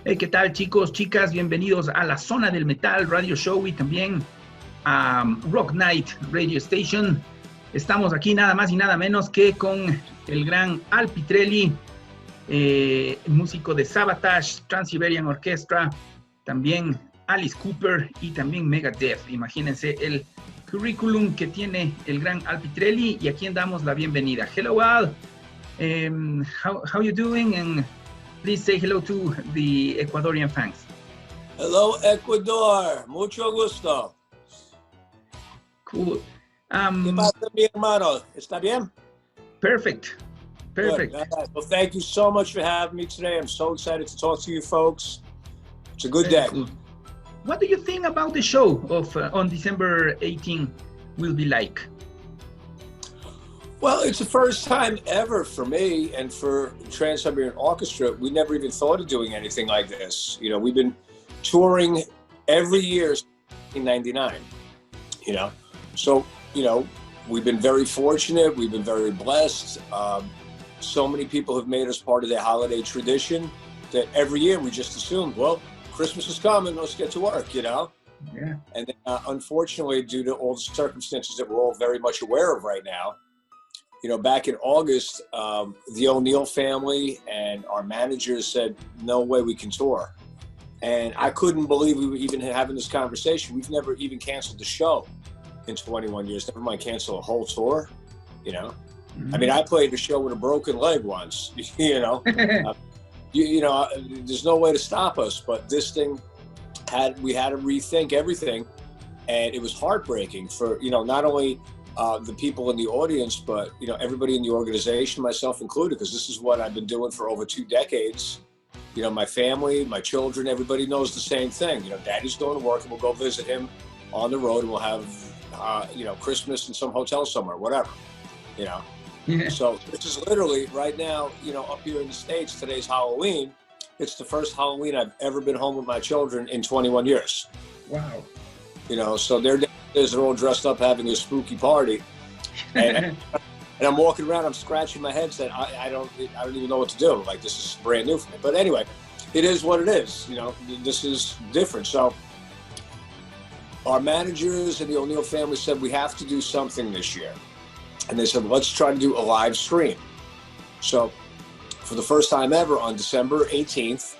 Hey, ¿qué tal, chicos, chicas? Bienvenidos a la Zona del Metal Radio Show y también a Rock Night Radio Station. Estamos aquí nada más y nada menos que con el gran Al PITRELLI, músico de Savatage, Transiberian Orchestra, también Alice Cooper y también Megadeth. Imagínense el currículum que tiene el gran Al PITRELLI, y a quien damos la bienvenida. Hello, Al. How you doing? And please say hello to the Ecuadorian fans. Hello, Ecuador. Mucho gusto. Cool. ¿Qué pasa, mi hermano? ¿Está bien? Perfect. Perfect. Good. Well, thank you so much for having me today. I'm so excited to talk to you folks. It's a good day. Cool. What do you think about the show of on December 18 will be like? Well, it's the first time ever for me and for Transiberian Orchestra. We never even thought of doing anything like this. You know, we've been touring every year since 1999, you know. So, you know, we've been very fortunate. We've been very blessed. So many people have made us part of their holiday tradition that every year we just assumed, well, Christmas is coming, let's get to work, you know. Yeah. And then, unfortunately, due to all the circumstances that we're all very much aware of right now, you know, back in August, the O'Neill family and our managers said, no way we can tour. And I couldn't believe we were even having this conversation. We've never even canceled the show in 21 years, never mind cancel a whole tour, you know. Mm-hmm. I mean, I played a show with a broken leg once, you know. You know, there's no way to stop us, but this thing we had to rethink everything. And it was heartbreaking for, you know, not only the people in the audience, but, you know, everybody in the organization, myself included, because this is what I've been doing for over 2 decades. You know, my family, my children, everybody knows the same thing. You know, Daddy's going to work and we'll go visit him on the road and we'll have, you know, Christmas in some hotel somewhere, whatever, you know. Yeah. So this is literally right now, you know, up here in the States, today's Halloween. It's the first Halloween I've ever been home with my children in 21 years. Wow. You know, so they're all dressed up having a spooky party, and I'm walking around, I'm scratching my head saying, I don't even know what to do. Like, this is brand new for me. But anyway, it is what it is. You know, this is different. So our managers and the O'Neill family said, we have to do something this year. And they said, let's try to do a live stream. So for the first time ever on December 18th,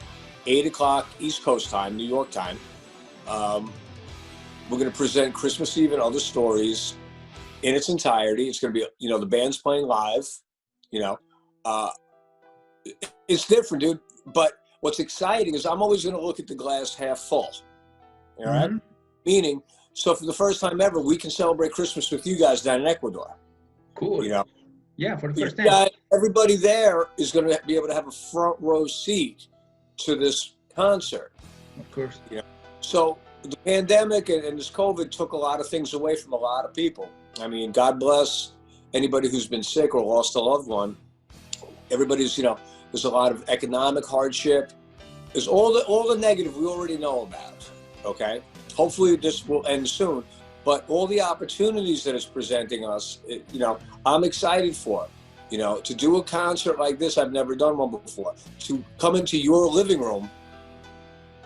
8 o'clock East Coast time, New York time, we're going to present Christmas Eve and Other Stories in its entirety. It's going to be, you know, the band's playing live, you know. It's different, dude. But what's exciting is I'm always going to look at the glass half full. All right? Mm-hmm. Meaning, so for the first time ever, we can celebrate Christmas with you guys down in Ecuador. Cool. You know? Yeah, for the first time. Everybody there is going to be able to have a front row seat to this concert. Of course. You know? So the pandemic and this COVID took a lot of things away from a lot of people. I mean, God bless anybody who's been sick or lost a loved one. Everybody's, you know, there's a lot of economic hardship. There's all the negative we already know about, okay? Hopefully this will end soon. But all the opportunities that it's presenting us, you know, I'm excited for it. You know, to do a concert like this, I've never done one before. To come into your living room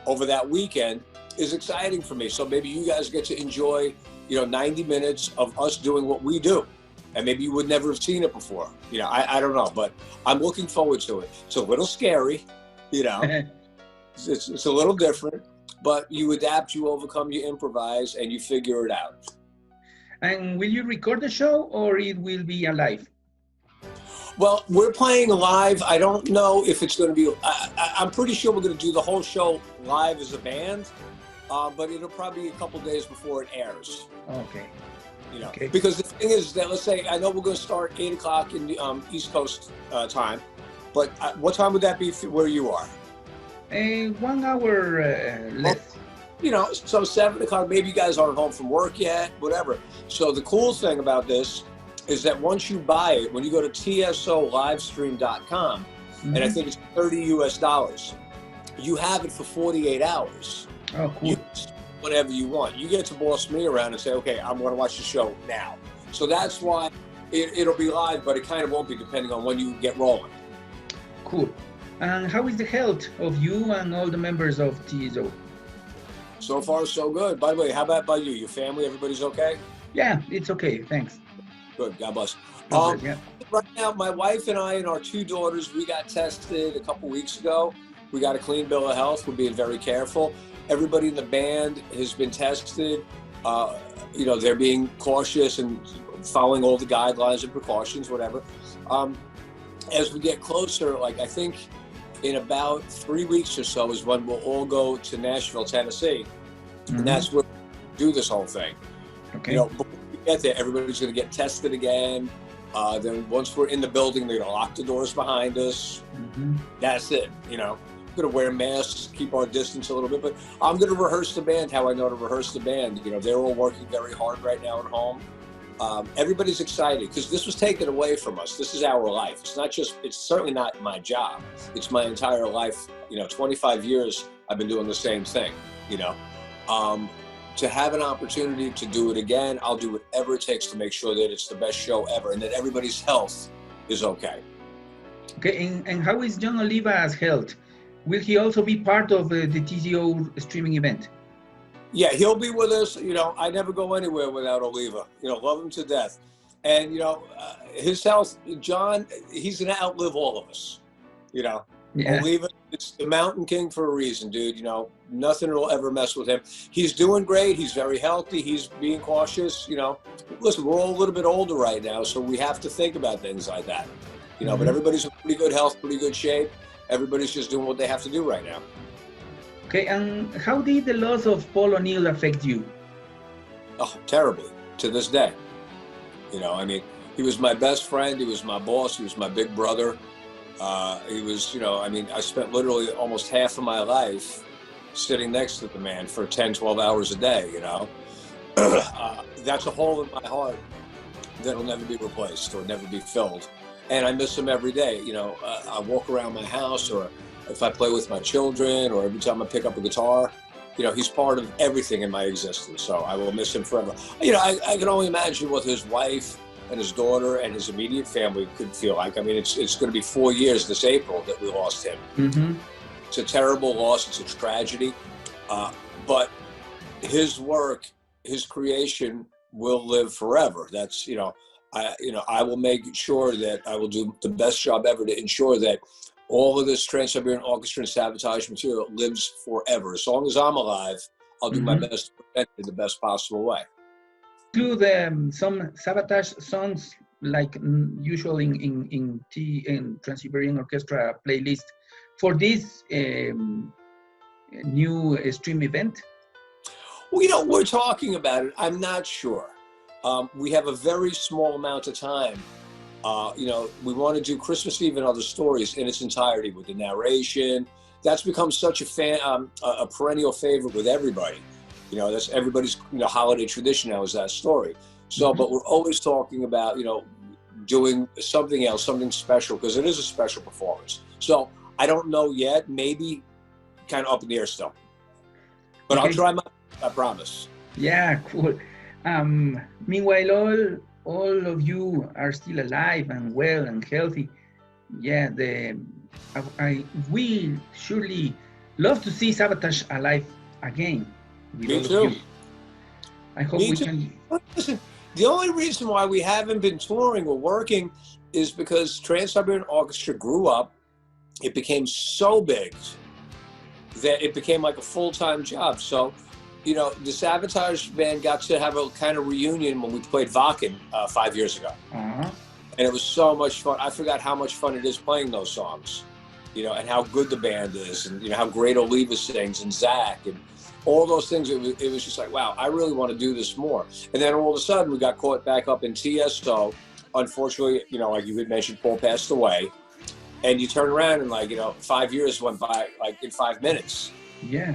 over that weekend is exciting for me. So maybe you guys get to enjoy, you know, 90 minutes of us doing what we do. And maybe you would never have seen it before. You know, I don't know, but I'm looking forward to it. It's a little scary, you know, it's a little different, but you adapt, you overcome, you improvise, and you figure it out. And will you record the show or it will be alive? Well, we're playing live. I don't know if it's going to be, I'm pretty sure we're going to do the whole show live as a band. But it'll probably be a couple days before it airs. Okay. You know, okay. Because the thing is that, let's say, I know we're going to start 8 o'clock in the East Coast time, but what time would that be where you are? 1 hour less. You know, so 7 o'clock, maybe you guys aren't home from work yet, whatever. So the cool thing about this is that once you buy it, when you go to tsolivestream.com, and I think it's $30 US, you have it for 48 hours. Oh, cool. You whatever you want. You get to boss me around and say, okay, I'm going to watch the show now. So that's why it'll be live, but it kind of won't be depending on when you get rolling. Cool. And how is the health of you and all the members of TSO? So far, so good. By the way, how about by you? Your family, everybody's okay? Yeah, it's okay. Thanks. Good. God bless. Yeah. Right now, my wife and I and our two daughters, we got tested a couple weeks ago. We got a clean bill of health. We're being very careful. Everybody in the band has been tested. You know, they're being cautious and following all the guidelines and precautions, whatever. As we get closer, like I think in about 3 weeks or so is when we'll all go to Nashville, Tennessee. Mm-hmm. And that's where we do this whole thing. Okay. You know, before we get there, everybody's going to get tested again. Then once we're in the building, they're going to lock the doors behind us. Mm-hmm. That's it. You know, we're going to wear masks, keep our distance a little bit, but I'm going to rehearse the band how I know to rehearse the band. You know, they're all working very hard right now at home. Everybody's excited because this was taken away from us. This is our life. It's certainly not my job. It's my entire life. You know, 25 years I've been doing the same thing, you know. To have an opportunity to do it again, I'll do whatever it takes to make sure that it's the best show ever and that everybody's health is okay. Okay, and how is John Oliva's health? Will he also be part of the TCO streaming event? Yeah, he'll be with us. You know, I never go anywhere without Oliva. You know, love him to death. And, you know, his health, John, he's going to outlive all of us. You know, yeah. Oliva is the mountain king for a reason, dude. You know, nothing will ever mess with him. He's doing great. He's very healthy. He's being cautious. You know, listen, we're all a little bit older right now, so we have to think about things like that. You know, but everybody's in pretty good health, pretty good shape. Everybody's just doing what they have to do right now. Okay, and how did the loss of Paul O'Neill affect you? Oh, terribly, to this day. You know, I mean, he was my best friend, he was my boss, he was my big brother. He was, you know, I mean, I spent literally almost half of my life sitting next to the man for 10, 12 hours a day, you know. That's a hole in my heart that'll never be replaced or never be filled. And I miss him every day, you know. I walk around my house, or if I play with my children, or every time I pick up a guitar, you know, he's part of everything in my existence. So I will miss him forever. You know, I can only imagine what his wife and his daughter and his immediate family could feel like. I mean, it's going to be 4 years this April that we lost him. Mm-hmm. It's a terrible loss. It's a tragedy. But his work, his creation will live forever. That's, you know, I will make sure that I will do the best job ever to ensure that all of this Transiberian Orchestra and Savatage material lives forever. As long as I'm alive, I'll do my best to protect it in the best possible way. Include some Savatage songs, like usual in Transiberian Orchestra playlist for this new stream event? Well, you know, we're talking about it. I'm not sure. We have a very small amount of time. You know, we want to do Christmas Eve and Other Stories in its entirety with the narration. That's become such a perennial favorite with everybody. You know, that's everybody's, you know, holiday tradition now is that story. So, but we're always talking about, you know, doing something else, something special, because it is a special performance. So I don't know yet, maybe kind of up in the air still. But okay. I'll try my best, I promise. Yeah, cool. Meanwhile, all of you are still alive and well and healthy. Yeah, we surely love to see Savatage alive again. Me too. I hope we can. Listen, the only reason why we haven't been touring or working is because Transiberian Orchestra grew up. It became so big that it became like a full-time job. So, you know, the Savatage band got to have a kind of reunion when we played Vakken 5 years ago. And it was so much fun. I forgot how much fun it is playing those songs, you know, and how good the band is, and, you know, how great Oliva sings, and Zach, and all those things. It was just like, wow, I really want to do this more. And then all of a sudden we got caught back up in TSO. Unfortunately, you know, like you had mentioned, Paul passed away. And you turn around and, like, you know, 5 years went by like in 5 minutes. Yeah.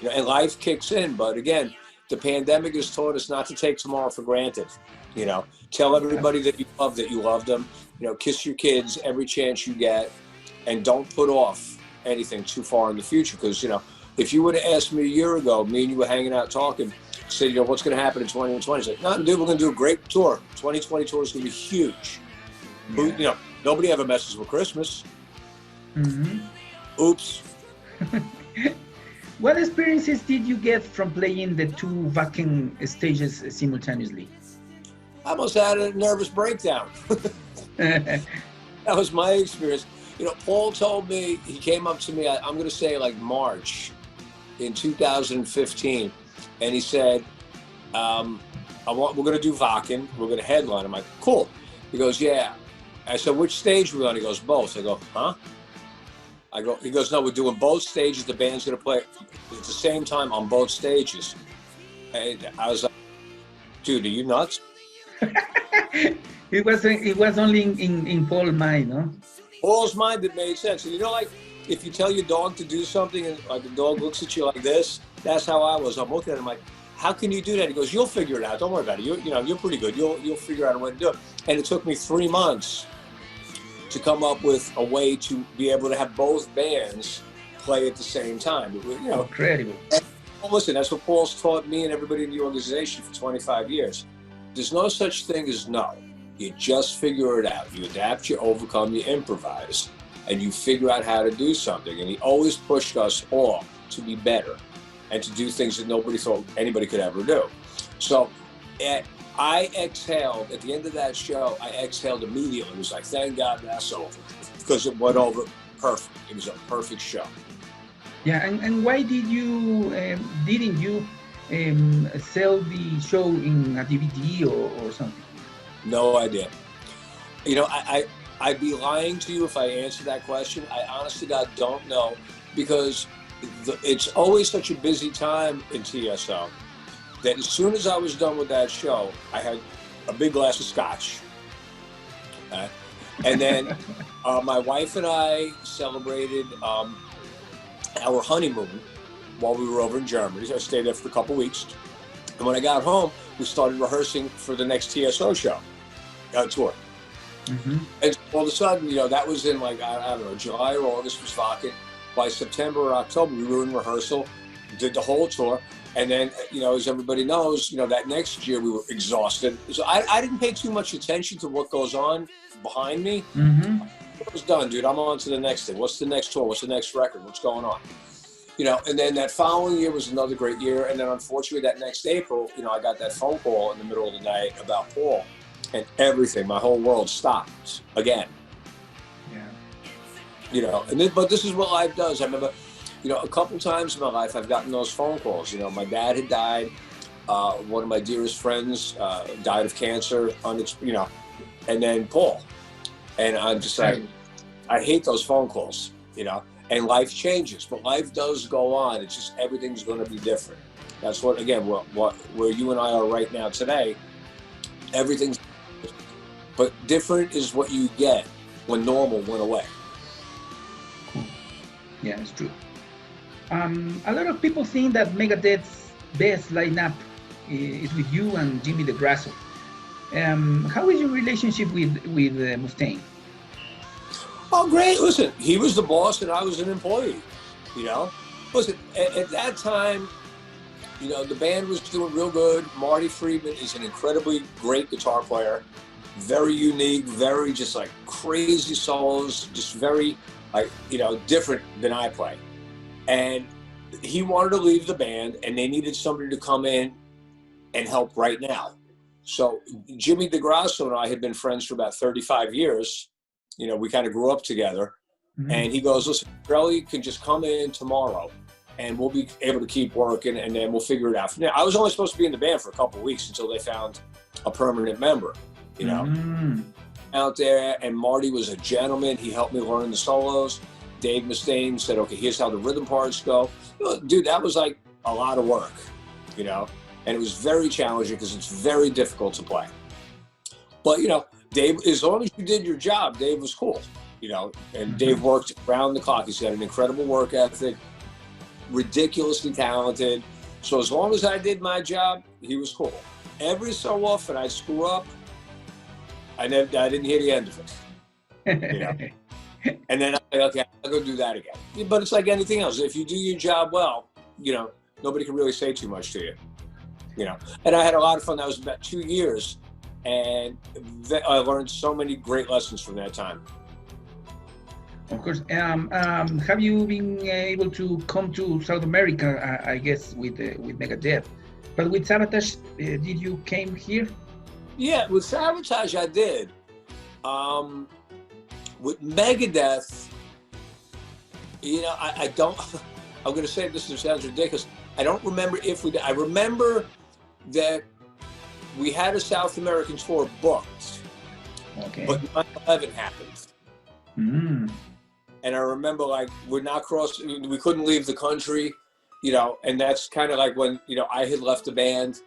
You know, and life kicks in. But again, the pandemic has taught us not to take tomorrow for granted. You know, tell everybody that you love them. You know, kiss your kids every chance you get, and don't put off anything too far in the future. Because, you know, if you would have asked me a year ago, me and you were hanging out talking, said, you know, what's going to happen in 2020? I said, nothing, dude, we're going to do a great tour. 2020 tour is going to be huge. Yeah. You know, nobody ever messes with Christmas. Oops. What experiences did you get from playing the two backing stages simultaneously? I almost had a nervous breakdown. That was my experience. You know, Paul told me, he came up to me, I'm going to say like March in 2015, and he said, we're going to do Wacken, we're going to headline. I'm like, cool. He goes, yeah. I said, which stage are we on? He goes, both. I go, huh? He goes, no, we're doing both stages. The band's going to play at the same time on both stages. And I was like, dude, are you nuts? It was only in Paul's mind, no? Paul's mind, it made sense. And you know, like, if you tell your dog to do something and like the dog looks at you like this, that's how I was. I'm looking at him like, how can you do that? He goes, you'll figure it out. Don't worry about it. You're pretty good. You'll figure out a way to do it. And it took me 3 months to come up with a way to be able to have both bands play at the same time. Incredible. Well, listen, that's what Paul's taught me and everybody in the organization for 25 years. There's no such thing as no. You just figure it out. You adapt, you overcome, you improvise, and you figure out how to do something. And he always pushed us all to be better and to do things that nobody thought anybody could ever do. So I exhaled, at the end of that show, I exhaled immediately. It was like, thank God that's over, because it went over perfect. It was a perfect show. Yeah, and why didn't you sell the show in a DVD or something? No idea. You know, I'd be lying to you if I answered that question. I honestly, God, don't know, because it's always such a busy time in TSO that as soon as I was done with that show, I had a big glass of scotch. And then my wife and I celebrated our honeymoon while we were over in Germany. I stayed there for a couple weeks. And when I got home, we started rehearsing for the next TSO show, tour. Mm-hmm. And all of a sudden, you know, that was in like, I don't know, July or August was Wacken. By September or October, we were in rehearsal, did the whole tour. And then, you know, as everybody knows, you know, that next year we were exhausted. So I didn't pay too much attention to what goes on behind me. Mm-hmm. It was done, dude. I'm on to the next thing. What's the next tour? What's the next record? What's going on? You know, and then that following year was another great year. And then unfortunately that next April, you know, I got that phone call in the middle of the night about Paul, and everything, my whole world stopped again. Yeah. You know, but this is what life does. I remember, you know, a couple times in my life I've gotten those phone calls. You know, my dad had died. One of my dearest friends died of cancer, you know, and then Paul. And I'm just like, I hate those phone calls, you know, and life changes, but life does go on. It's just, everything's going to be different. That's what, again, where you and I are right now today, everything's different. But different is what you get when normal went away. Cool. Yeah, it's true. A lot of people think that Megadeth's best lineup is with you and Jimmy DeGrasso. How is your relationship with Mustaine? Oh, great. Listen, he was the boss and I was an employee, you know. Listen, at that time, you know, the band was doing real good. Marty Friedman is an incredibly great guitar player, very unique, very just like crazy solos, just very, like, you know, different than I play. And he wanted to leave the band and they needed somebody to come in and help right now. So Jimmy DeGrasso and I had been friends for about 35 years. You know, we kind of grew up together. Mm-hmm. And he goes, listen, PITRELLI can just come in tomorrow and we'll be able to keep working and then we'll figure it out. Now, I was only supposed to be in the band for a couple of weeks until they found a permanent member, you know, out there. And Marty was a gentleman. He helped me learn the solos. Dave Mustaine said, okay, here's how the rhythm parts go. Dude, that was like a lot of work, you know, and it was very challenging because it's very difficult to play. But, you know, Dave, as long as you did your job, Dave was cool, you know, and Dave worked around the clock. He's got an incredible work ethic, ridiculously talented. So as long as I did my job, he was cool. Every so often I'd screw up. I didn't hear the end of it, you know. And then I'm like, okay, I'll go do that again. But it's like anything else. If you do your job well, you know, nobody can really say too much to you, you know. And I had a lot of fun. That was about 2 years. And I learned so many great lessons from that time. Of course. Have you been able to come to South America? I guess with Megadeth, but with Savatage, did you came here? Yeah, with Savatage I did. With Megadeth, you know, I don't. I'm going to say this sounds ridiculous. I don't remember if we did. I remember that we had a South American tour booked, okay, but 9/11 happened. Mm. And I remember, like, we're not crossing, we couldn't leave the country, you know, and that's kind of like when, you know, I had left the band.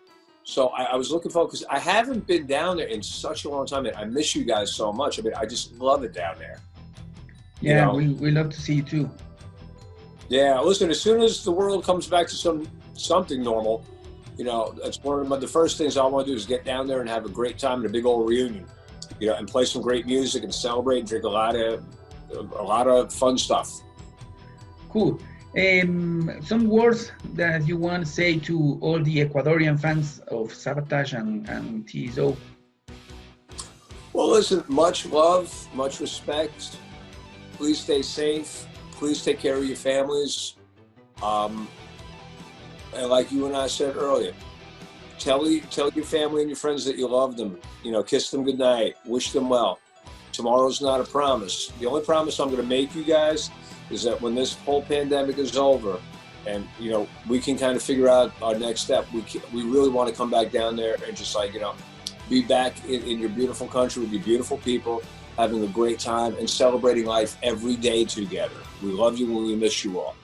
So I was looking forward, because I haven't been down there in such a long time. I miss you guys so much. I mean, I just love it down there. Yeah, you know? we love to see you too. Yeah, listen, as soon as the world comes back to something normal, you know, that's one of the first things I want to do is get down there and have a great time and a big old reunion, you know, and play some great music and celebrate and drink a lot of fun stuff. Cool. Some words that you want to say to all the Ecuadorian fans of Savatage and TSO? Well, listen, much love, much respect. Please stay safe. Please take care of your families. And like you and I said earlier, tell your family and your friends that you love them. You know, kiss them goodnight. Wish them well. Tomorrow's not a promise. The only promise I'm going to make you guys is that when this whole pandemic is over and, you know, we can kind of figure out our next step, we really want to come back down there and just, like, you know, be back in your beautiful country with your beautiful people, having a great time and celebrating life every day together. We love you and we miss you all.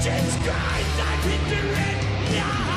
Engines grind, I'm hindering now.